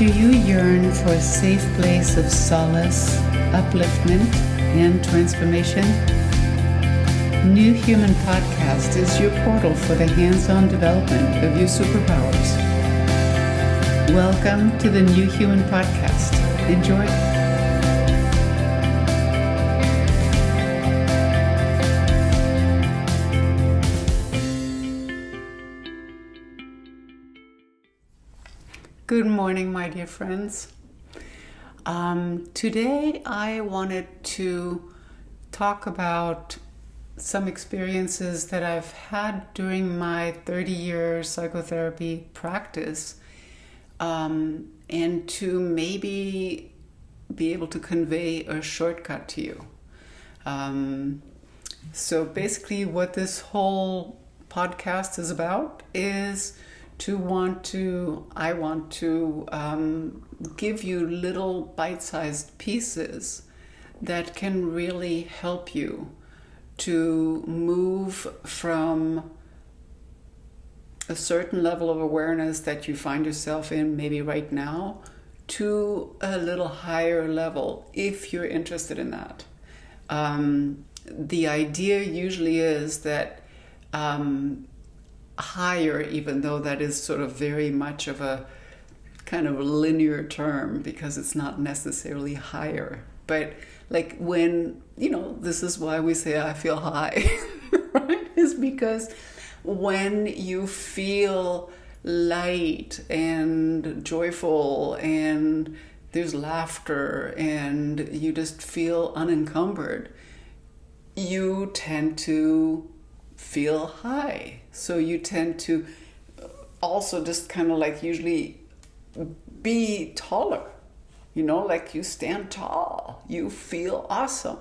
Do you yearn for a safe place of solace, upliftment, and transformation? New Human Podcast is your portal for the hands-on development of your superpowers. Welcome to the New Human Podcast. Enjoy. Good morning, my dear friends. Today I wanted to talk about some experiences that I've had during my 30-year psychotherapy practice, and to maybe be able to convey a shortcut to you. So basically what this whole podcast is about is I want to give you little bite-sized pieces that can really help you to move from a certain level of awareness that you find yourself in maybe right now to a little higher level if you're interested in that. The idea usually is that higher, even though that is sort of very much of a kind of a linear term because it's not necessarily higher. But like when, this is why we say I feel high, right? Is because when you feel light and joyful and there's laughter and you just feel unencumbered, you tend to feel high. So you tend to also just kind of like usually be taller, like you stand tall, you feel awesome,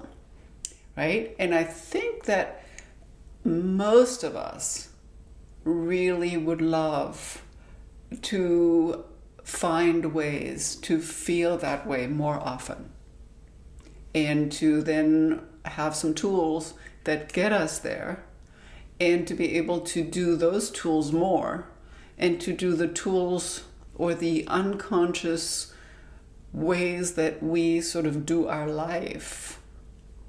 right? And I think that most of us really would love to find ways to feel that way more often and to then have some tools that get us there, and to be able to do those tools more, and to do the tools or the unconscious ways that we sort of do our life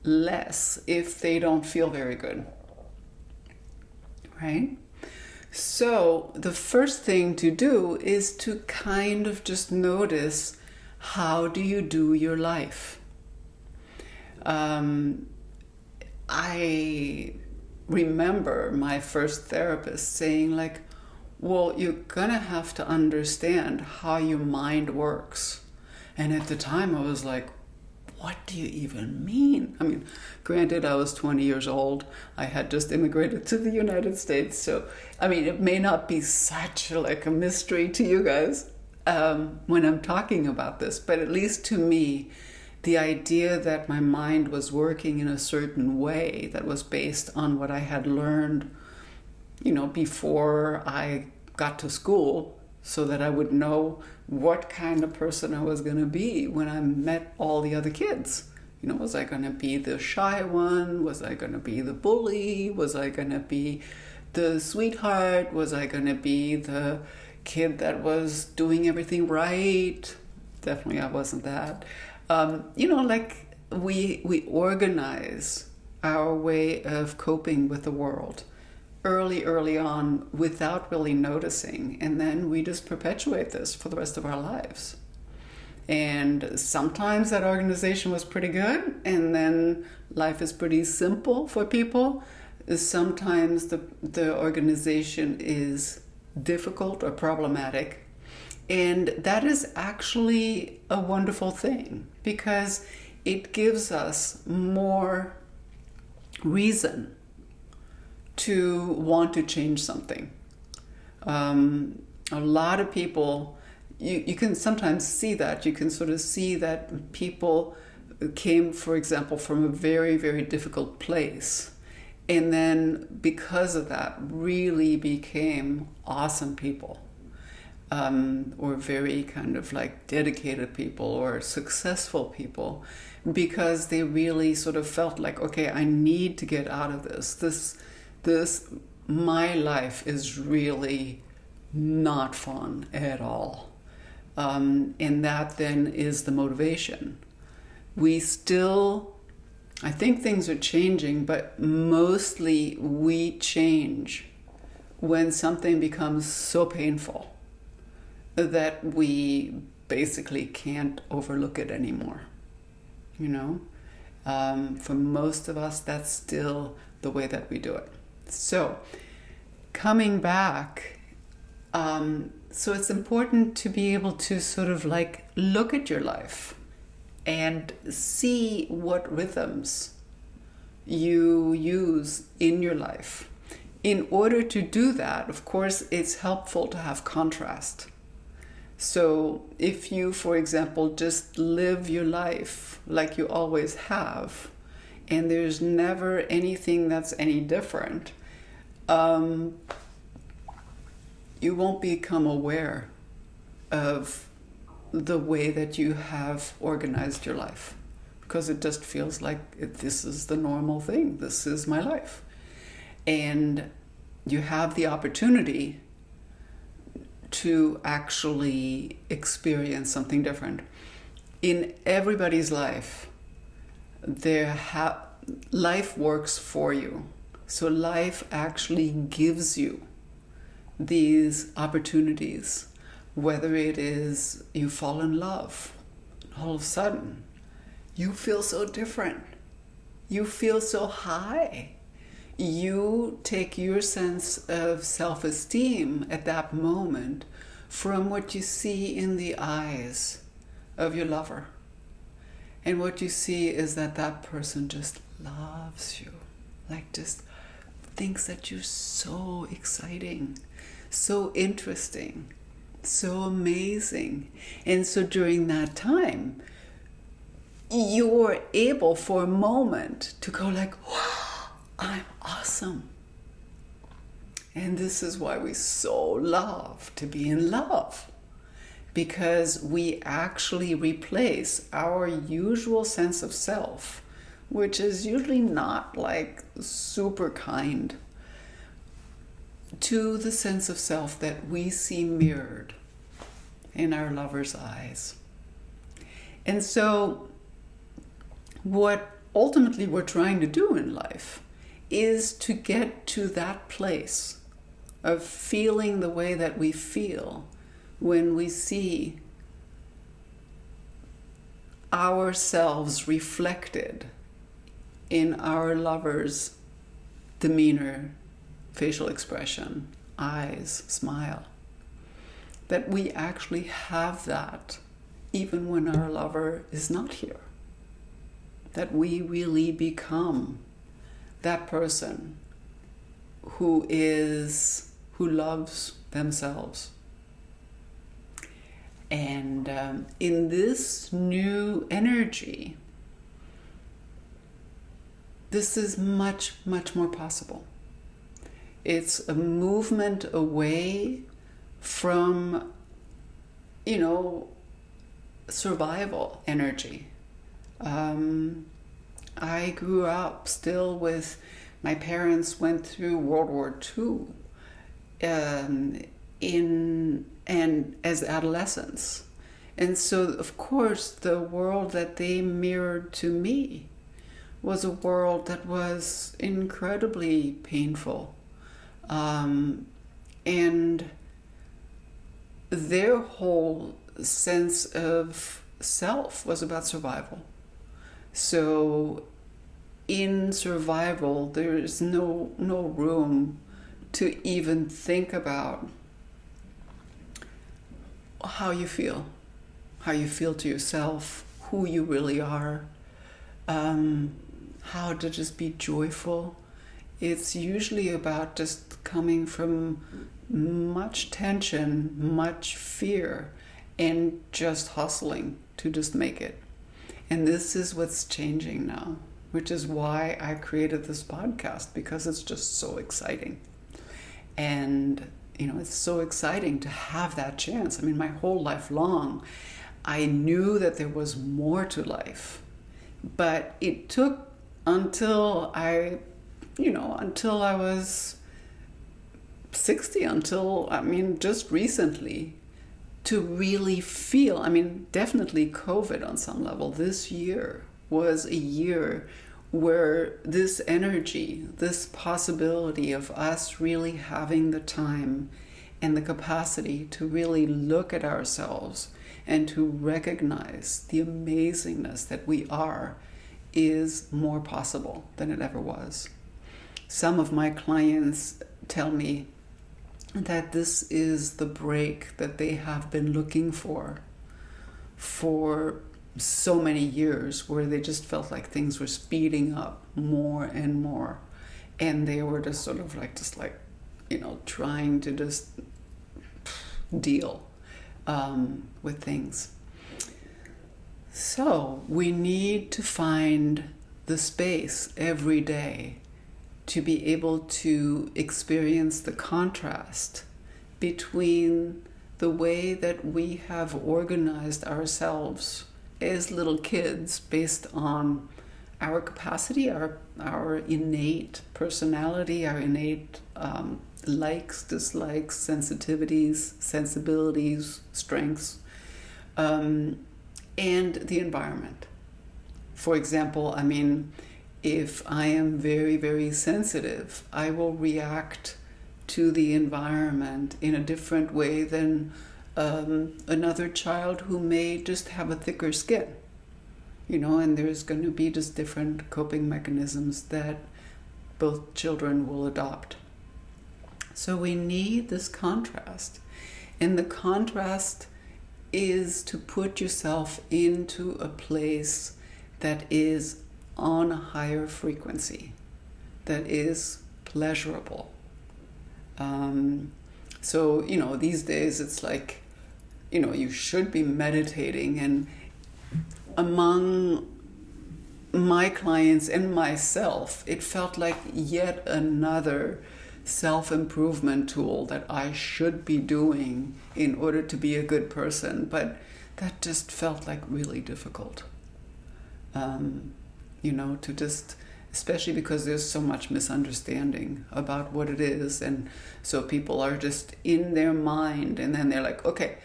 less if they don't feel very good, right? So the first thing to do is to kind of just notice, how do you do your life? I remember my first therapist saying like, well, you're gonna have to understand how your mind works. And at the time I was like, what do you even mean? I mean, granted, I was 20 years old. I had just immigrated to the United States. So, I mean, it may not be such like a mystery to you guys when I'm talking about this, but at least to me, the idea that my mind was working in a certain way that was based on what I had learned, before I got to school, so that I would know what kind of person I was going to be when I met all the other kids. Was I going to be the shy one? Was I going to be the bully? Was I going to be the sweetheart? Was I going to be the kid that was doing everything right? Definitely I wasn't that. Like we organize our way of coping with the world early on without really noticing. And then we just perpetuate this for the rest of our lives. And sometimes that organization was pretty good, and then life is pretty simple for people. Sometimes the organization is difficult or problematic. And that is actually a wonderful thing because it gives us more reason to want to change something. A lot of people, you can sometimes see that. You can sort of see that people came, for example, from a very, very difficult place. And then because of that, really became awesome people. Or very kind of like dedicated people or successful people, because they really sort of felt like, okay, I need to get out of this. My life is really not fun at all. And that then is the motivation. We still, I think things are changing, but mostly we change when something becomes so painful that we basically can't overlook it anymore. You know, for most of us, that's still the way that we do it. So, coming back, so it's important to be able to sort of like look at your life and see what rhythms you use in your life. In order to do that, of course, it's helpful to have contrast. So if you, for example, just live your life like you always have, and there's never anything that's any different, you won't become aware of the way that you have organized your life, because it just feels like this is the normal thing. This is my life. And you have the opportunity to actually experience something different. In everybody's life, life works for you. So life actually gives you these opportunities, whether it is you fall in love, all of a sudden, you feel so different. You feel so high. You take your sense of self-esteem at that moment from what you see in the eyes of your lover. And what you see is that that person just loves you, like just thinks that you're so exciting, so interesting, so amazing. And so during that time, you're able for a moment to go like, wow, I'm awesome. And this is why we so love to be in love, because we actually replace our usual sense of self, which is usually not like super kind, to the sense of self that we see mirrored in our lover's eyes. And so what ultimately we're trying to do in life is to get to that place of feeling the way that we feel when we see ourselves reflected in our lover's demeanor, facial expression, eyes, smile. That we actually have that even when our lover is not here. That we really become that person who loves themselves. And in this new energy, this is much, much more possible. It's a movement away from, survival energy. I grew up still with, my parents went through World War II and as adolescents. And so, of course, the world that they mirrored to me was a world that was incredibly painful. And their whole sense of self was about survival. So in survival, there is no room to even think about how you feel to yourself, who you really are, how to just be joyful. It's usually about just coming from much tension, much fear, and just hustling to just make it. And this is what's changing now, which is why I created this podcast, because it's just so exciting. And, it's so exciting to have that chance. I mean, my whole life long, I knew that there was more to life. But it took until I was 60, just recently, to really feel, I mean, definitely COVID on some level. This year was a year where this energy, this possibility of us really having the time and the capacity to really look at ourselves and to recognize the amazingness that we are is more possible than it ever was. Some of my clients tell me that this is the break that they have been looking for so many years, where they just felt like things were speeding up more and more, and they were just sort of like trying to just deal with things. So we need to find the space every day to be able to experience the contrast between the way that we have organized ourselves as little kids based on our capacity, our innate personality, our innate likes, dislikes, sensitivities, sensibilities, strengths, and the environment. For example, I mean, if I am very, very sensitive, I will react to the environment in a different way than another child who may just have a thicker skin, and there's going to be just different coping mechanisms that both children will adopt. So we need this contrast, and the contrast is to put yourself into a place that is on a higher frequency, that is pleasurable. So, these days it's like, you should be meditating, and among my clients and myself, it felt like yet another self-improvement tool that I should be doing in order to be a good person, but that just felt like really difficult. To just, especially because there's so much misunderstanding about what it is, and so people are just in their mind, and then they're like, okay,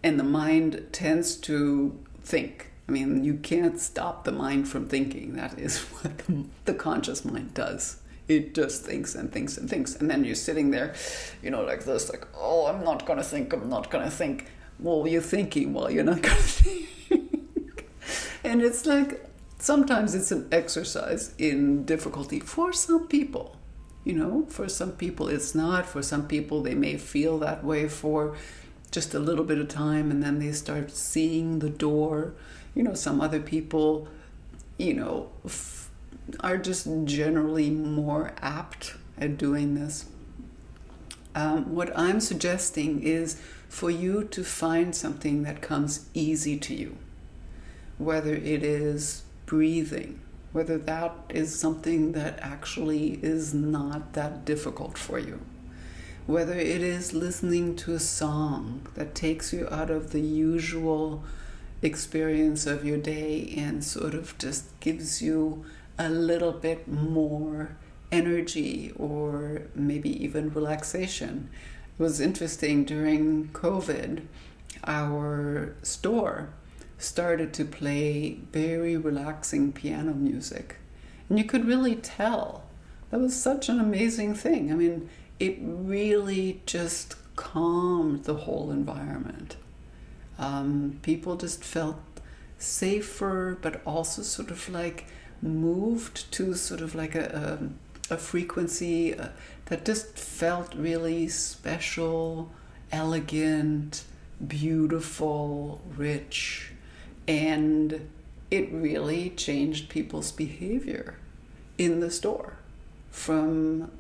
and the mind tends to think. I mean, you can't stop the mind from thinking. That is what the conscious mind does. It just thinks and thinks and thinks, and then you're sitting there, like this, like, oh, I'm not gonna think. Well, you're thinking while you're not gonna think. And it's like, sometimes it's an exercise in difficulty for some people. For some people it's not. For some people, they may feel that way for just a little bit of time, and then they start seeing the door. Some other people, are just generally more apt at doing this. What I'm suggesting is for you to find something that comes easy to you, whether it is breathing, whether that is something that actually is not that difficult for you, whether it is listening to a song that takes you out of the usual experience of your day and sort of just gives you a little bit more energy or maybe even relaxation. It was interesting, during COVID, our store started to play very relaxing piano music. And you could really tell. That was such an amazing thing. I mean, it really just calmed the whole environment. People just felt safer, but also sort of like moved to sort of like a frequency that just felt really special, elegant, beautiful, rich. And it really changed people's behavior in the store from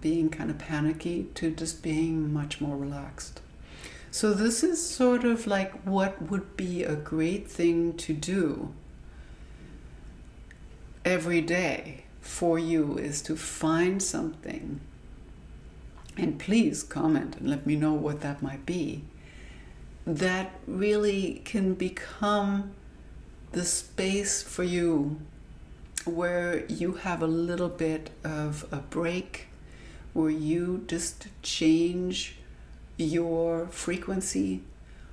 being kind of panicky to just being much more relaxed. So this is sort of like what would be a great thing to do every day for you, is to find something, and please comment and let me know what that might be, that really can become the space for you where you have a little bit of a break, where you just change your frequency,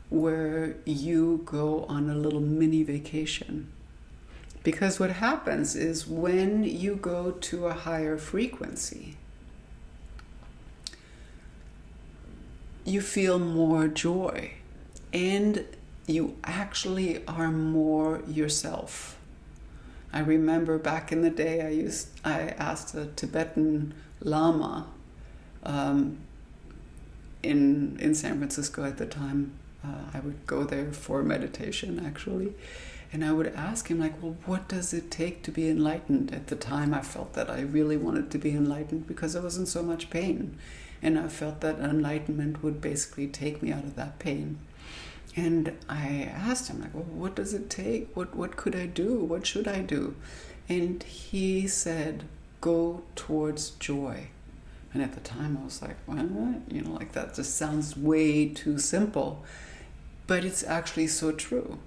where you go on a little mini vacation. Because what happens is when you go to a higher frequency, you feel more joy and you actually are more yourself. I remember back in the day I asked a Tibetan Lama in San Francisco at the time. I would go there for meditation actually, and I would ask him like, well, what does it take to be enlightened? At the time I felt that I really wanted to be enlightened because I was in so much pain, and I felt that enlightenment would basically take me out of that pain. And I asked him like, well, what does it take? What could I do? What should I do? And he said, go towards joy. And at the time I was like, what? Like that just sounds way too simple. But it's actually so true.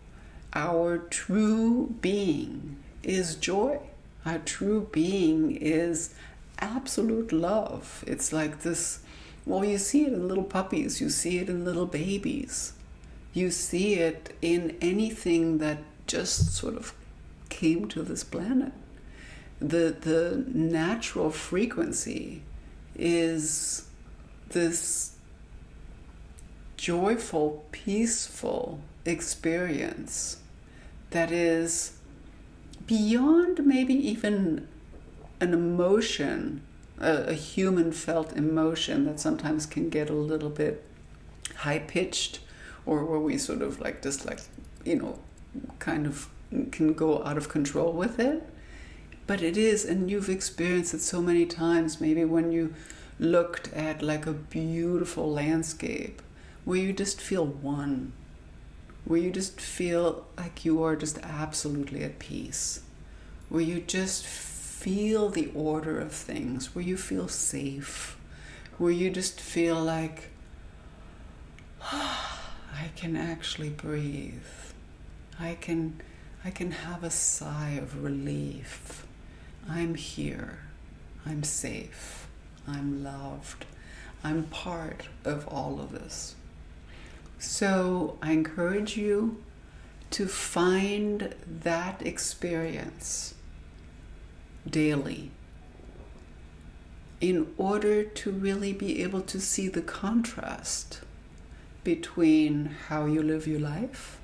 Our true being is joy. Our true being is absolute love. It's like this, well, you see it in little puppies, you see it in little babies. You see it in anything that just sort of came to this planet. The natural frequency is this joyful, peaceful experience that is beyond maybe even an emotion, a human felt emotion that sometimes can get a little bit high pitched, or where we sort of like just like, kind of can go out of control with it. But it is, and you've experienced it so many times, maybe when you looked at like a beautiful landscape where you just feel one, where you just feel like you are just absolutely at peace, where you just feel the order of things, where you feel safe, where you just feel like, I can actually breathe. I can have a sigh of relief. I'm here. I'm safe. I'm loved. I'm part of all of this. So I encourage you to find that experience daily in order to really be able to see the contrast between how you live your life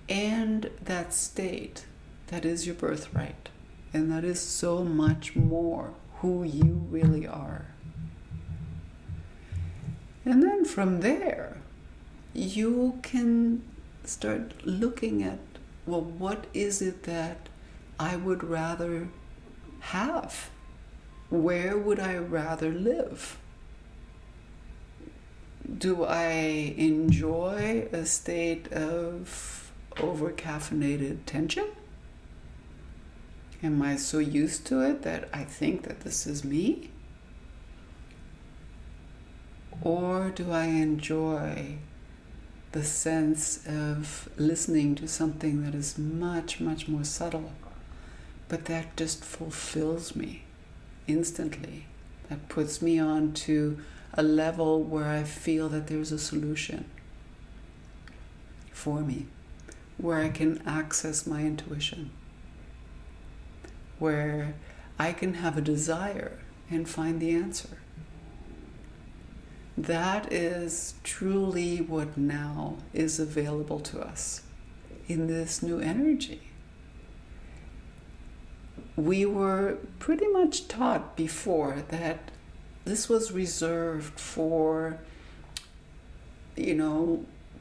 and that state that is your birthright, and that is so much more who you really are. And then from there, you can start looking at, well, what is it that I would rather have? Where would I rather live? Do I enjoy a state of over-caffeinated tension? Am I so used to it that I think that this is me? Or do I enjoy the sense of listening to something that is much, much more subtle, but that just fulfills me instantly, that puts me on to a level where I feel that there's a solution for me, where I can access my intuition, where I can have a desire and find the answer. That is truly what now is available to us in this new energy. We were pretty much taught before that this was reserved for,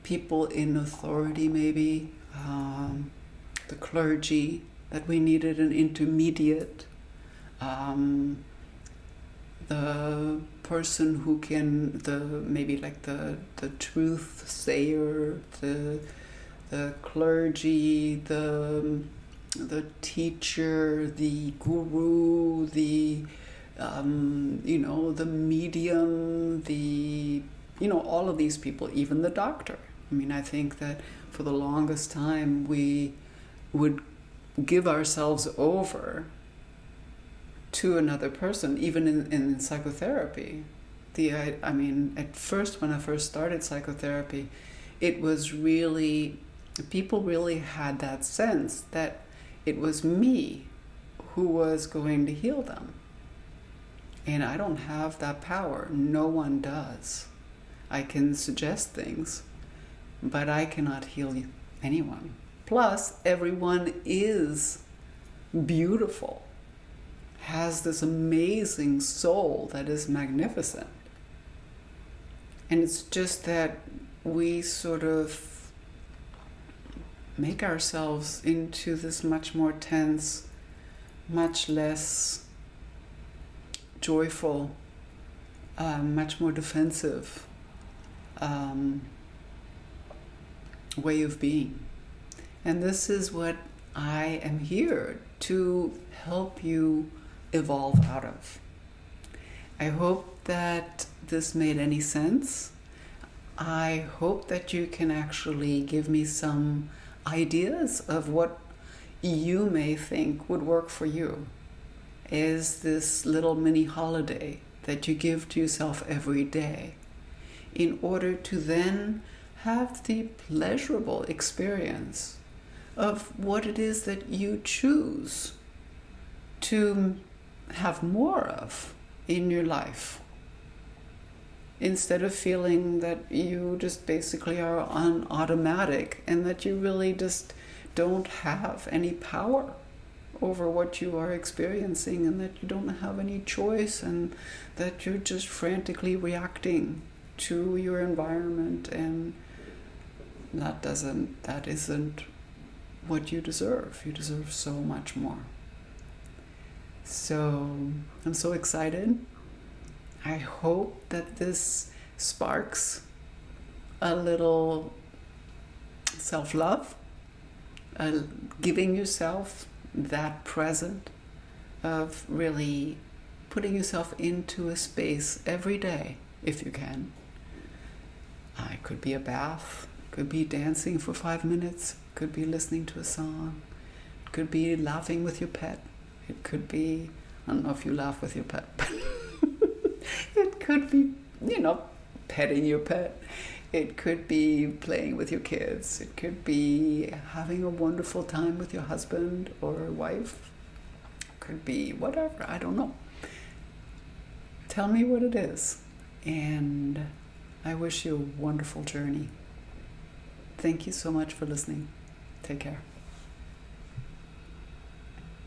people in authority, maybe, the clergy, that we needed an intermediate, the person who can, the truth sayer, the clergy, the teacher, the guru, the medium, all of these people, even the doctor. I think that for the longest time we would give ourselves over to another person, even in psychotherapy. At first, when I first started psychotherapy, it was really, people really had that sense that it was me who was going to heal them. And I don't have that power. No one does. I can suggest things, but I cannot heal anyone. Plus, everyone is beautiful, has this amazing soul that is magnificent. And it's just that we sort of make ourselves into this much more tense, much less joyful, much more defensive way of being. And this is what I am here to help you evolve out of. I hope that this made any sense. I hope that you can actually give me some ideas of what you may think would work for you. Is this little mini holiday that you give to yourself every day in order to then have the pleasurable experience of what it is that you choose to have more of in your life, instead of feeling that you just basically are on automatic and that you really just don't have any power over what you are experiencing, and that you don't have any choice, and that you're just frantically reacting to your environment, and that isn't what you deserve. You deserve so much more. So I'm so excited. I hope that this sparks a little self-love, giving yourself that present of really putting yourself into a space every day, if you can. It could be a bath, could be dancing for 5 minutes, could be listening to a song, it could be laughing with your pet, it could be, I don't know if you laugh with your pet, but it could be, petting your pet. It could be playing with your kids. It could be having a wonderful time with your husband or wife. It could be whatever, I don't know. Tell me what it is. And I wish you a wonderful journey. Thank you so much for listening. Take care.